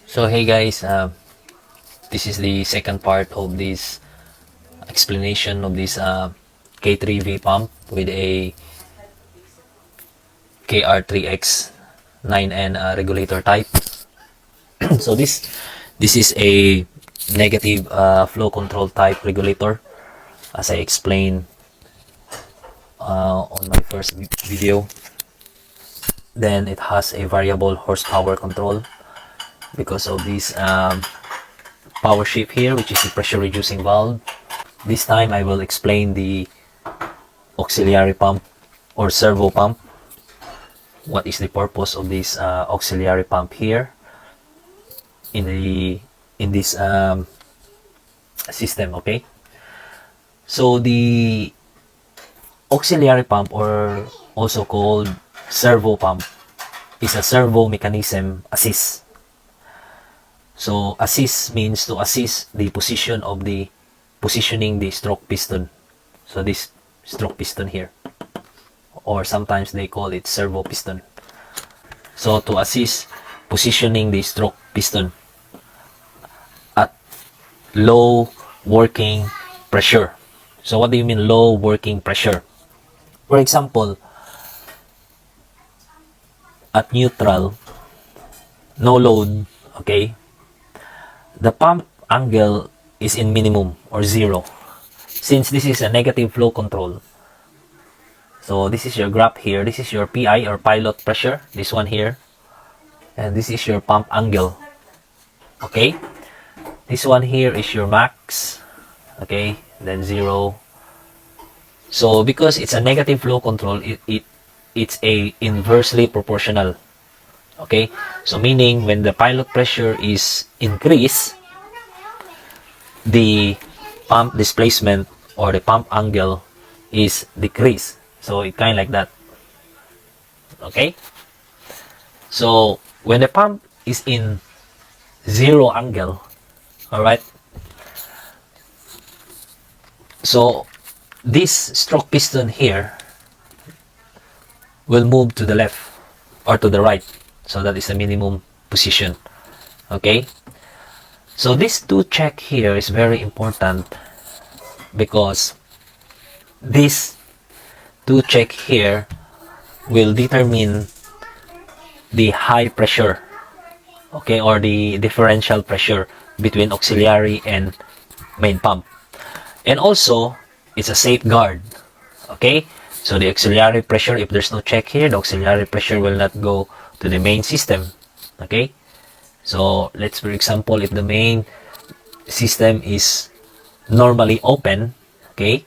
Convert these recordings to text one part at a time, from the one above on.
So hey guys, this is the second part of this explanation of this K3V pump with a KR3X 9N regulator type. So this is a negative flow control type regulator, as I explained on my first video. Then it has a variable horsepower control because of this power shift here, which is the pressure reducing valve. This time I will explain the auxiliary pump or servo pump. What is the purpose of this auxiliary pump here in this system? Okay, so the auxiliary pump, or also called servo pump, is a servo mechanism assist. So assist means to assist the positioning the stroke piston. So this stroke piston here, or sometimes they call it servo piston. So to assist positioning the stroke piston at low working pressure. So what do you mean low working pressure? For example, at neutral, no load, okay, the pump angle is in minimum or zero. Since this is a negative flow control, so this is your graph here, this is your PI or pilot pressure, this one here, and this is your pump angle. Okay, this one here is your max, okay, then zero. So because it's a negative flow control, it's a inversely proportional. Okay, so meaning when the pilot pressure is increased, the pump displacement or the pump angle is decreased. So it kind of like that. Okay, so when the pump is in zero angle, all right, so this stroke piston here will move to the left or to the right. So that is the minimum position. Okay, so this two check here is very important because this two check here will determine the high pressure, okay, or the differential pressure between auxiliary and main pump. And also it's a safeguard. Okay, so the auxiliary pressure, if there's no check here, the auxiliary pressure will not go to the main system. Okay, so let's, for example, if the main system is normally open, okay,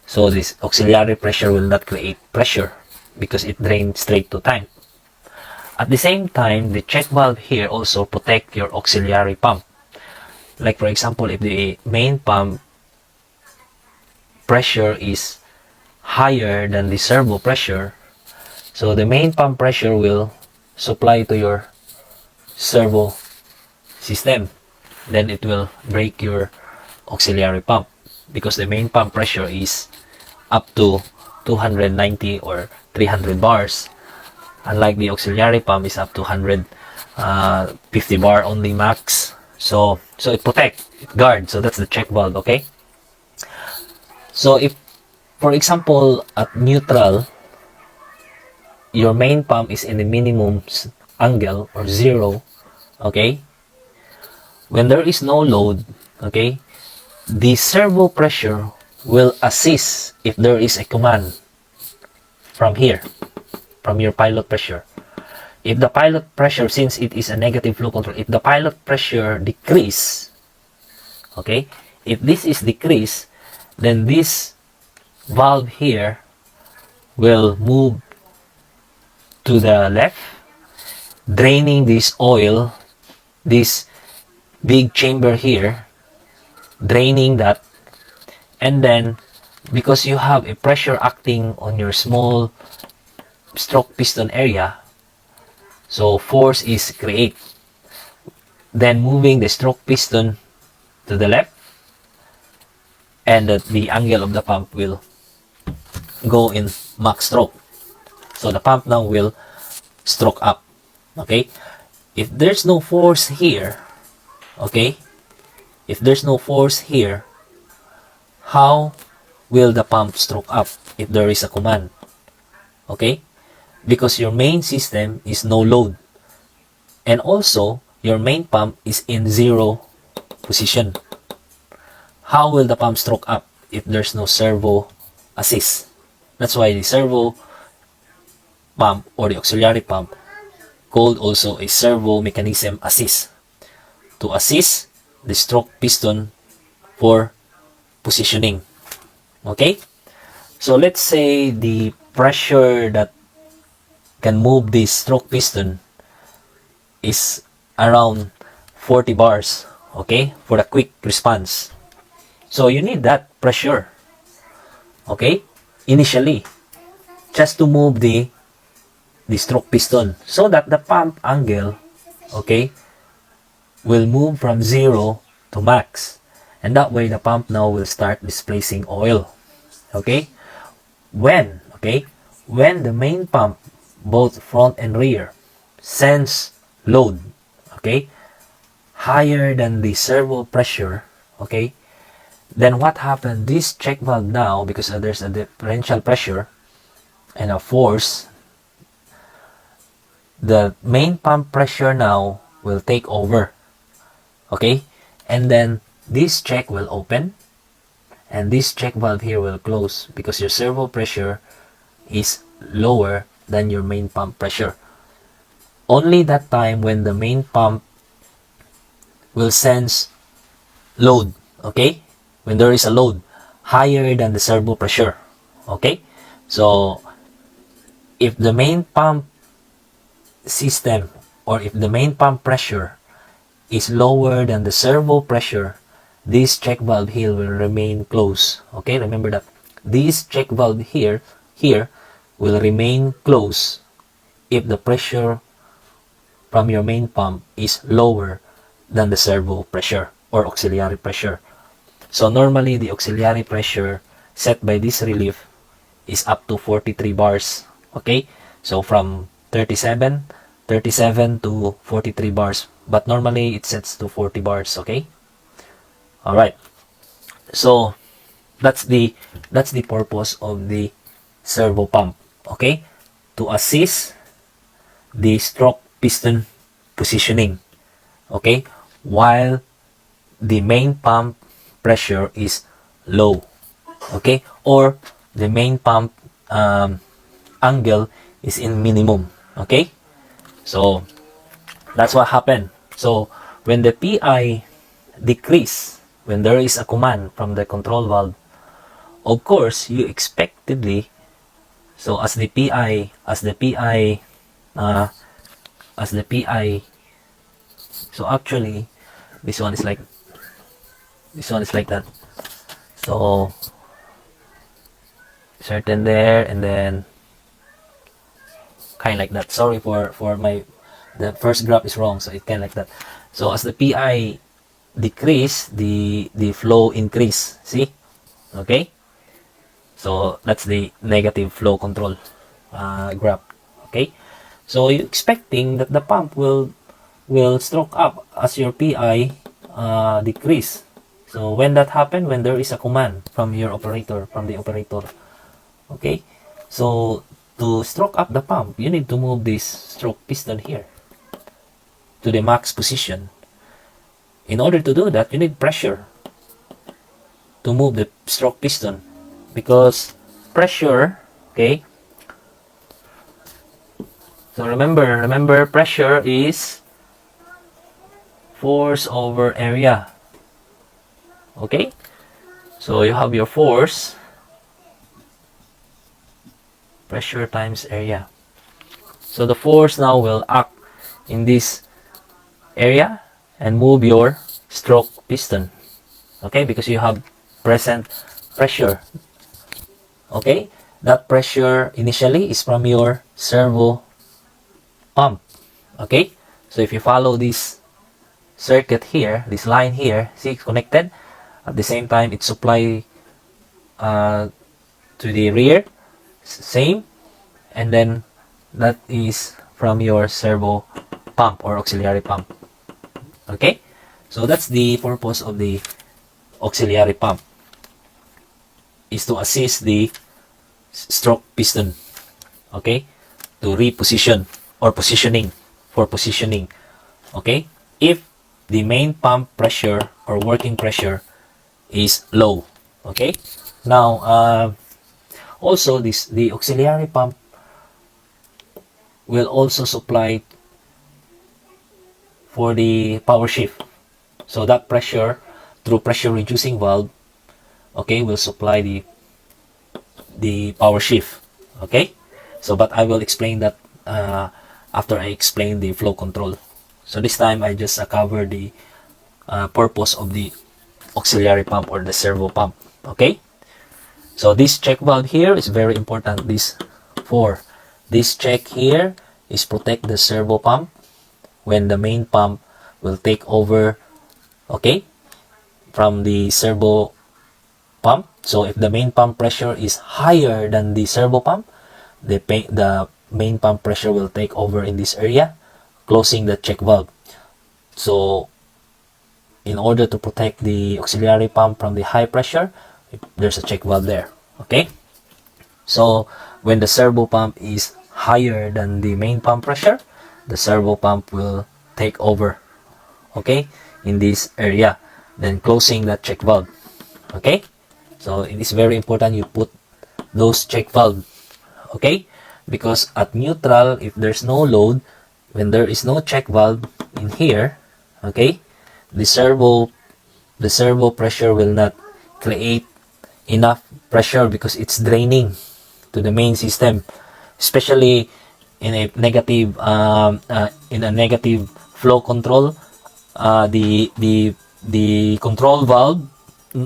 so this auxiliary pressure will not create pressure because it drains straight to tank. At the same time, the check valve here also protect your auxiliary pump. Like for example, if the main pump pressure is higher than the servo pressure, so the main pump pressure will supply to your servo system, then it will break your auxiliary pump because the main pump pressure is up to 290 or 300 bars, unlike the auxiliary pump is up to 150 bar only max. So it protect, it guard. So that's the check valve. Okay, so if for example at neutral your main pump is in the minimum angle or zero, okay, when there is no load, okay, the servo pressure will assist if there is a command from here, from your pilot pressure. If the pilot pressure, since it is a negative flow control, if the pilot pressure decrease, okay, if this is decreased, then this valve here will move to the left, draining this oil, this big chamber here, draining that, and then because you have a pressure acting on your small stroke piston area, so force is created, then moving the stroke piston to the left, and the angle of the pump will go in max stroke. So the pump now will stroke up. Okay, if there's no force here, okay, if there's no force here, how will the pump stroke up if there is a command? Okay, because your main system is no load, and also your main pump is in zero position. How will the pump stroke up if there's no servo assist? That's why the servo pump or the auxiliary pump, called also a servo mechanism assist, to assist the stroke piston for positioning. Okay, so let's say the pressure that can move this stroke piston is around 40 bars, okay, for the quick response. So you need that pressure, okay, initially, just to move the stroke piston, so that the pump angle, okay, will move from 0 to max, and that way the pump now will start displacing oil. Okay, when the main pump, both front and rear, sense load, okay, higher than the servo pressure, okay, then what happened, this check valve now, because there's a differential pressure and a force, the main pump pressure now will take over, okay, and then this check will open and this check valve here will close, because your servo pressure is lower than your main pump pressure. Only that time when the main pump will sense load, okay, when there is a load higher than the servo pressure, okay. So if the main pump system, or if the main pump pressure is lower than the servo pressure, this check valve here will remain closed. Okay, remember that this check valve here will remain closed if the pressure from your main pump is lower than the servo pressure or auxiliary pressure. So normally the auxiliary pressure set by this relief is up to 43 bars. Okay, so from 37 to 43 bars, but normally it sets to 40 bars. Okay, all right, so that's the purpose of the servo pump, okay, to assist the stroke piston positioning, okay, while the main pump pressure is low, okay, or the main pump angle is in minimum. Okay, so that's what happened. So when the PI decrease, when there is a command from the control valve, of course you expectedly, so as the PI so actually this one is like that, so certain there, and then kind of like that. Sorry for the first graph is wrong, so it kind of like that. So as the PI decrease, the flow increase, see, okay, so that's the negative flow control graph. Okay, so you're expecting that the pump will stroke up as your PI decrease. So when that happen, when there is a command from your operator, from the operator, okay, so to stroke up the pump, you need to move this stroke piston here to the max position. In order to do that, you need pressure to move the stroke piston, because pressure, okay, so remember pressure is force over area. Okay, so you have your force, pressure times area. So the force now will act in this area and move your stroke piston, okay, because you have present pressure. Okay, that pressure initially is from your servo pump. Okay, so if you follow this circuit here, this line here, see, it's connected. At the same time, it supply to the rear, same, and then that is from your servo pump or auxiliary pump. Okay, so that's the purpose of the auxiliary pump, is to assist the stroke piston, okay, to reposition or positioning, for positioning. Okay, if the main pump pressure or working pressure is low. Okay, now also the auxiliary pump will also supply for the power shift. So that pressure through pressure reducing valve, okay, will supply the power shift. Okay, so but I will explain that after I explain the flow control. So this time I just cover the purpose of the auxiliary pump or the servo pump. Okay, so this check valve here is very important. This check here is protect the servo pump when the main pump will take over, okay, from the servo pump. So if the main pump pressure is higher than the servo pump, the main pump pressure will take over in this area, closing the check valve. So in order to protect the auxiliary pump from the high pressure, there's a check valve there. Okay, so when the servo pump is higher than the main pump pressure, the servo pump will take over, okay, in this area, then closing that check valve. Okay, so it is very important you put those check valve, okay, because at neutral, if there's no load, when there is no check valve in here, okay, the servo pressure will not create enough pressure because it's draining to the main system, especially in a negative flow control. The control valve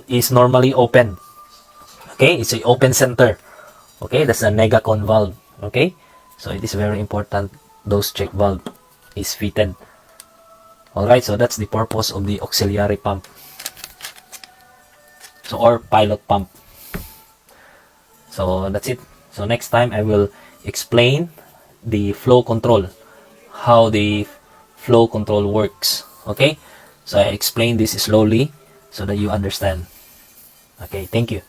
is normally open. Okay, it's an open center. Okay, that's a negacon valve. Okay, so it is very important those check valve is fitted. Alright, so that's the purpose of the auxiliary pump, so or pilot pump. So that's it. So next time I will explain the flow control, how the flow control works. Okay, so I explain this slowly so that you understand. Okay, thank you.